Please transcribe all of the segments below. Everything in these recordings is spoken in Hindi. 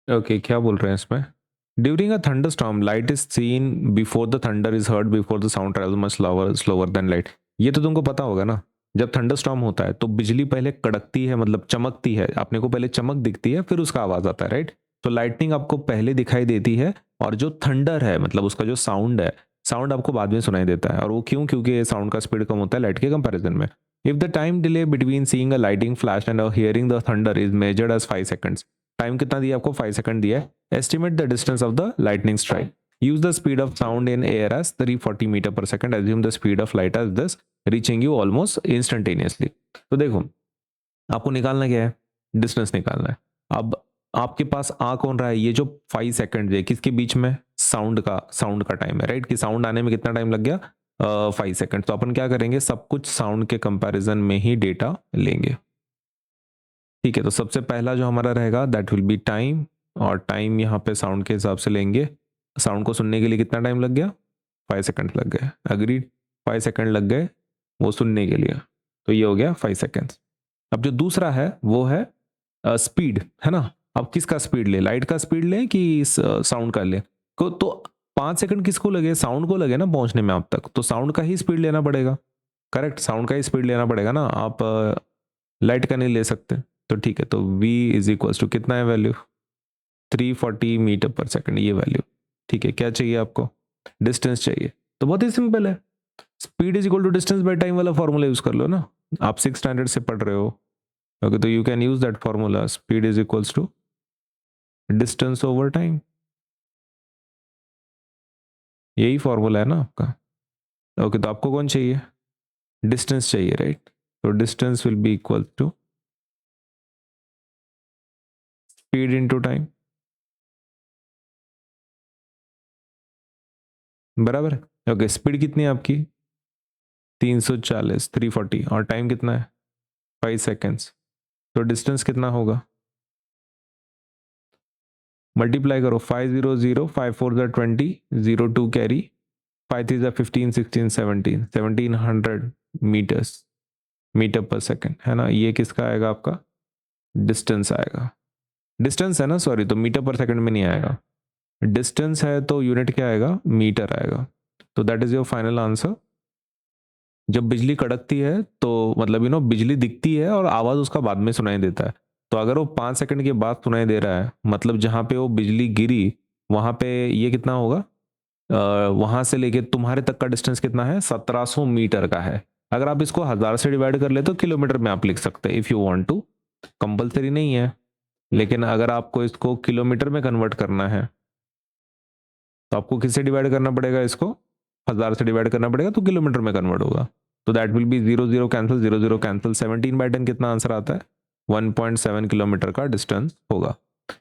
ओके, क्या बोल रहे हैं इसमें? During a thunderstorm light is seen before the thunder is heard before the sound travels much slower then light. ये तो तुमको पता होगा ना, जब थंडरस्टॉर्म होता है तो बिजली पहले कड़कती है, मतलब चमकती है, अपने को पहले चमक दिखती है, फिर उसका आवाज आता है, राइट? तो लाइटनिंग आपको पहले दिखाई देती है, और जो थंडर है मतलब उसका जो साउंड है, साउंड आपको बाद में सुनाई देता है। और वो क्यों? क्योंकि साउंड का स्पीड कम होता है लाइट के कंपैरिजन में। If the time delay between seeing a lighting flash and hearing the thunder is measured as 5 seconds. Time कितना दिया आपको? 5 सेकंड दिया है। Estimate the distance of the lightning strike. Use the speed of sound in air as 340 metre पर second. Assume the speed of light as this, reaching you almost instantaneously. तो देखो, आपको निकालना क्या है? डिस्टेंस निकालना है। अब आपके पास आ कौन रहा है? ये जो 5 सेकंड है, किसके बीच में? साउंड का टाइम है, राइट? कि साउंड आने में कितना टाइम लग गया? 5 सेकंड। तो अपन क्या करेंगे? सब कुछ साउंड के कंपैरिजन में ही डेटा लेंगे। ठीक है, तो सबसे पहला जो हमारा रहेगा दैट विल बी टाइम, और टाइम यहाँ पे साउंड के हिसाब से लेंगे। साउंड को सुनने के लिए कितना टाइम लग गया? 5 सेकंड लग गए। अग्रीड, 5 सेकंड लग गए वो सुनने के लिए, तो ये हो गया 5 सेकंड। अब जो दूसरा है वो है स्पीड, है ना? अब किसका स्पीड ले? लाइट का स्पीड ले कि साउंड का ले? तो 5 सेकंड किसको लगे? साउंड को लगे ना पहुंचने में आप तक, तो साउंड का ही स्पीड लेना पड़ेगा। करेक्ट, साउंड का ही स्पीड लेना पड़ेगा ना, आप लाइट का नहीं ले सकते। तो ठीक है, तो v इज इक्वल्स टू कितना है वैल्यू? 340 मीटर पर सेकंड, ये वैल्यू। ठीक है, क्या चाहिए आपको? डिस्टेंस चाहिए। तो बहुत ही सिंपल है, speed is equal to distance by time वाला फॉर्मूला यूज कर लो ना। आप 6 स्टैंडर्ड से पढ़ रहे हो, ओके? तो you can use that formula, speed is equals to distance over time. यही फॉर्मूला है ना आपका। ओके, तो आपको कौन चाहिए? डिस्टेंस चाहिए, राइट? तो distance will be equal to speed into time, बराबर है? ओके, स्पीड कितनी है आपकी? 340, 340, और टाइम कितना है? 5 सेकेंड्स। तो डिस्टेंस कितना होगा? मल्टीप्लाई करो, 500, 5 4 20, 02 कैरी, 5 3 15, 16 17, 1700 मीटर्स, मीटर पर सेकेंड, है ना? ये किसका आएगा आपका? डिस्टेंस आएगा। डिस्टेंस है ना, सॉरी, तो मीटर पर सेकंड में नहीं आएगा। डिस्टेंस है तो यूनिट क्या आएगा? मीटर आएगा। तो that is your final answer. जब बिजली कड़कती है तो मतलब बिजली दिखती है और आवाज उसका बाद में सुनाई देता है। तो अगर वो 5 सेकंड के बाद सुनाई दे रहा है, मतलब जहां पे वो बिजली गिरी वहां पे ये कितना होगा? वहां से लेके तुम्हारे तक का डिस्टेंस कितना है? 1700 मीटर का है। अगर आप इसको 1000 से डिवाइड कर ले तो किलोमीटर में आप लिख सकते हैं, if you want to. Compulsory नहीं है, लेकिन अगर आपको इसको किलोमीटर में कन्वर्ट करना है तो आपको किससे डिवाइड करना पड़ेगा? इसको 1000 से डिवाइड करना पड़ेगा, तो किलोमीटर में कन्वर्ट होगा। तो that will be 0 0 cancel, 0 0 cancel, 17/10 कितना आंसर आता है? 1.7 किलोमीटर का डिस्टेंस होगा।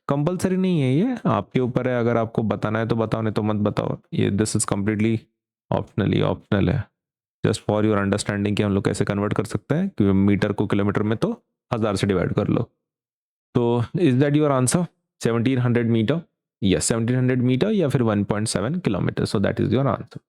कंपलसरी नहीं है, ये आपके ऊपर है। अगर आपको बताना है तो बताओ, नहीं तो मत बताओ। ये दिस इज कम्प्लीटली ऑप्शनल है, जस्ट फॉर योर अंडरस्टैंडिंग कि हम लोग कैसे कन्वर्ट कर सकते हैं। कि मीटर को किलोमीटर में तो 1000 से डिवाइड कर लो। तो is that your answer? 1700 metre? Yes, 1700 metre या फिर 1.7 kilometre. So that is your answer.